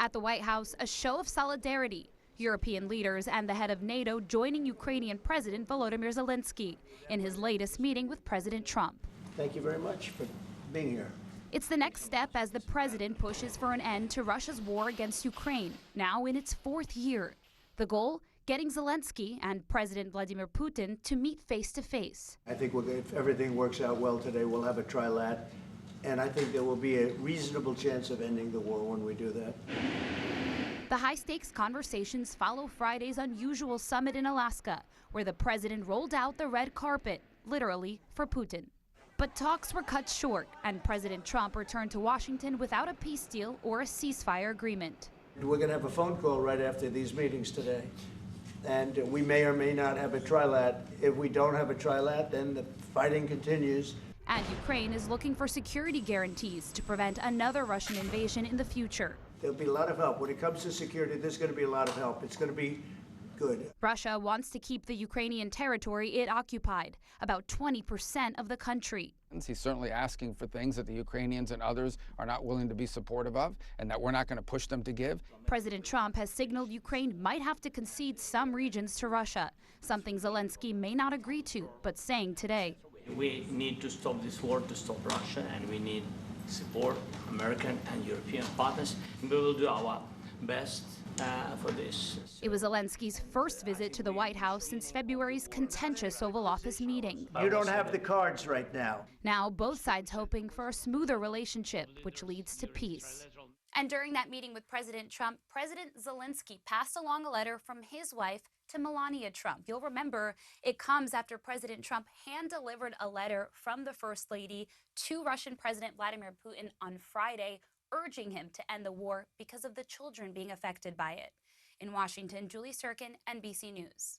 At the White House, a show of solidarity. European leaders and the head of NATO joining Ukrainian President Volodymyr Zelenskyy in his latest meeting with President Trump. Thank you very much for being here. It's the next step as the president pushes for an end to Russia's war against Ukraine, now in its 4th year. The goal? Getting Zelenskyy and President Vladimir Putin to meet face-to-face. I think if everything works out well today, we'll have a trilat, and I think there will be a reasonable chance of ending the war when we do that. The high-stakes conversations follow Friday's unusual summit in Alaska, where the president rolled out the red carpet, literally, for Putin. But talks were cut short, and President Trump returned to Washington without a peace deal or a ceasefire agreement. We're going to have a phone call right after these meetings today, and we may or may not have a trilat. If we don't have a trilat, then the fighting continues. And Ukraine is looking for security guarantees to prevent another Russian invasion in the future. There'll be a lot of help. When it comes to security, there's going to be a lot of help. It's going to be good. Russia wants to keep the Ukrainian territory it occupied, about 20% of the country. He's certainly asking for things that the Ukrainians and others are not willing to be supportive of, and that we're not going to push them to give. President Trump has signaled Ukraine might have to concede some regions to Russia, something Zelenskyy may not agree to, but saying today. We need to stop this war, to stop Russia, and we need support American and European partners. We will do our best for this. It was Zelenskyy's first visit to the White House since February's contentious Oval Office meeting. You don't have the cards right now. Now, both sides hoping for a smoother relationship, which leads to peace. And during that meeting with President Trump, President Zelenskyy passed along a letter from his wife to Melania Trump. You'll remember it comes after President Trump hand-delivered a letter from the First Lady to Russian President Vladimir Putin on Friday, urging him to end the war because of the children being affected by it. In Washington, Julie Sirkin, NBC News.